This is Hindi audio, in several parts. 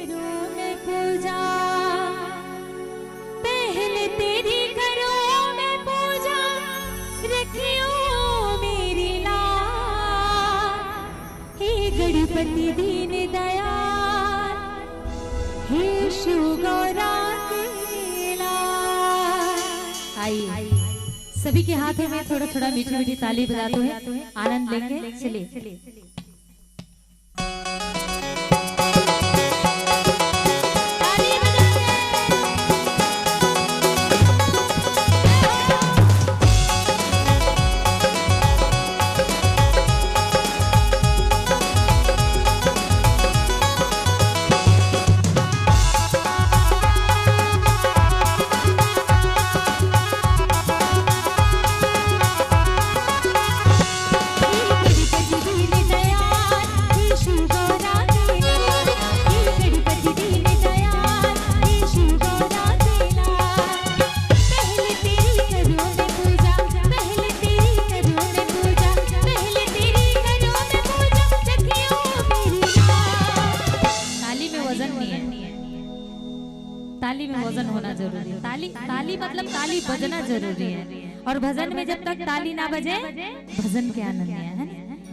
करूं मैं पूजा, पहले तेरी करूं मैं पूजा, रखियो मेरी लाज। हे गणपति दीन दयाल, हे शिव गौरा के लाल। आइए सभी के हाथों में थोड़ा थोड़ा मीठी मीठी ताली बजाते हैं, आनंद लेंगे। चलिए ताली में वजन होना जरूरी है। ताली मतलब ताली बजना जरूरी है। और भजन में जब तक ताली ना बजे भजन के आनंद नहीं है ना।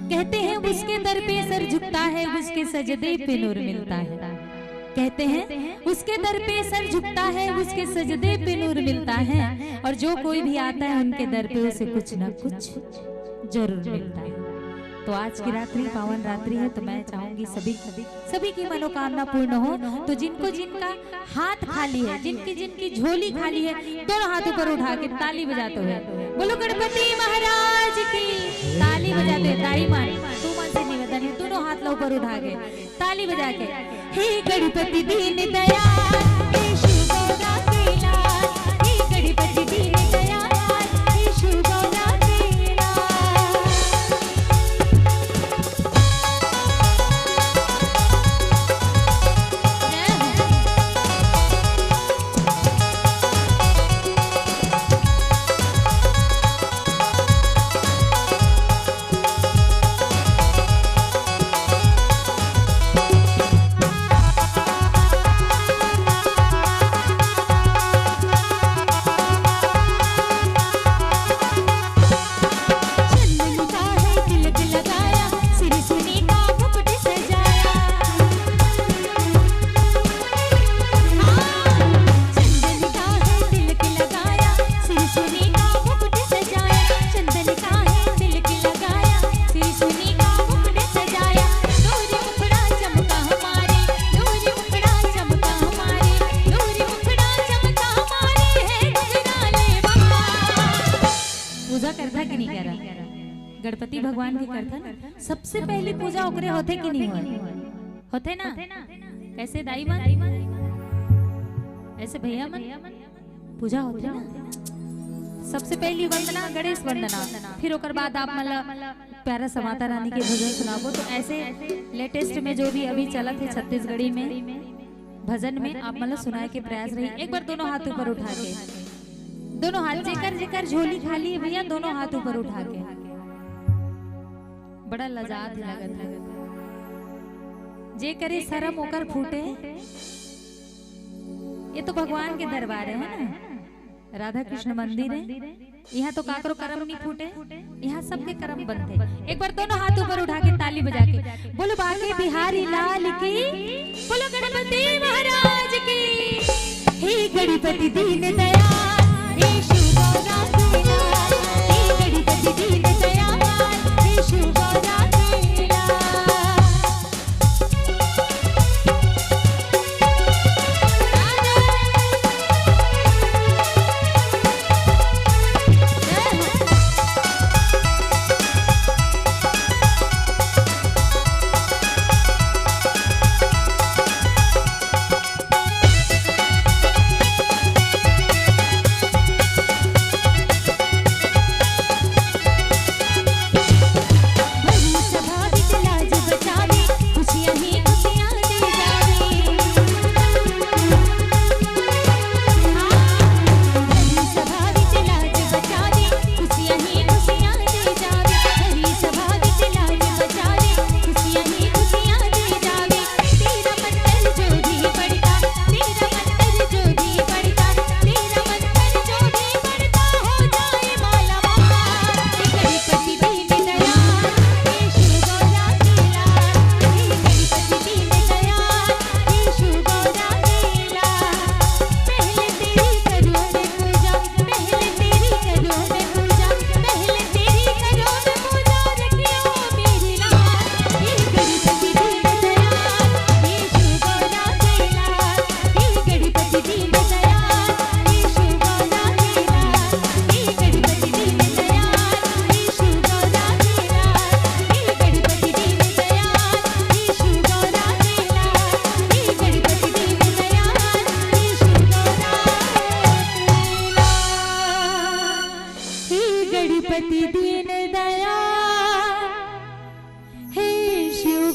कहते हैं उसके दर पे सर झुकता है, उसके सजदे पे नूर मिलता है। कहते हैं उसके दर पे सर झुकता है, उसके सजदे पे नूर मिलता है। और जो कोई भी आता है उनके दर पे उसे कुछ ना कुछ जरूर मिलता है। तो आज की रात्रि पावन रात्रि है, तो मैं चाहूंगी सभी की मनोकामना पूर्ण हो। तो जिनको जिनका हाथ खाली है, जिनकी जिनकी झोली खाली है, दोनों हाथों पर उठा के ताली बजाते हुए बोलो गणपति महाराज की। ताली बजाते हुए ताली मारी तू मन से निवेदन है, दोनों हाथ ऊपर उठा के ताली बजा के हे गणपति दीन दयाल, हे शिव गौरा के लाल, हे गणपति दीन दयाल, हे शिव गौरा के लाल। गणपति भगवान की करता ना सबसे पहली पूजा ओकरे होते कि नहीं होते ना। कैसे दाई मन ऐसे भैया मन पूजा होते ना। सबसे पहली वंदना गणेश वंदना, फिर ओकर बाद आप मतलब प्यारा सा माता रानी के भजन सुनाबो। तो ऐसे लेटेस्ट में जो भी अभी चला थे छत्तीसगढ़ी में भजन में आप मतलब सुनाए के प्रयास रही। एक बार दोनों हाथ ऊपर उठा के, दोनों हाथ जेकर जेकर झोली खाली है भैया दोनों हाथ ऊपर उठा के, बड़ा लजात लगत है। जे करे शर्म होकर फूटे, ये तो भगवान के दरबार है ना, राधा कृष्ण मंदिर है। यहाँ तो काकरो कर्म नहीं फूटे, यहाँ सबके कर्म बनते। एक बार दोनों हाथ ऊपर उठा के ताली बजा के बोलो बाके बिहारी लाल की, बोलो गणपति महाराज की। हे गणपति दीन दयाल, हे शिव गौरा के लाल, हे गणपति दीन दयाल, हे शिव गौरा के लाल।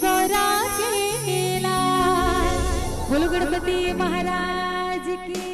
गौरा के लाल। बोलो गणपति महाराज की।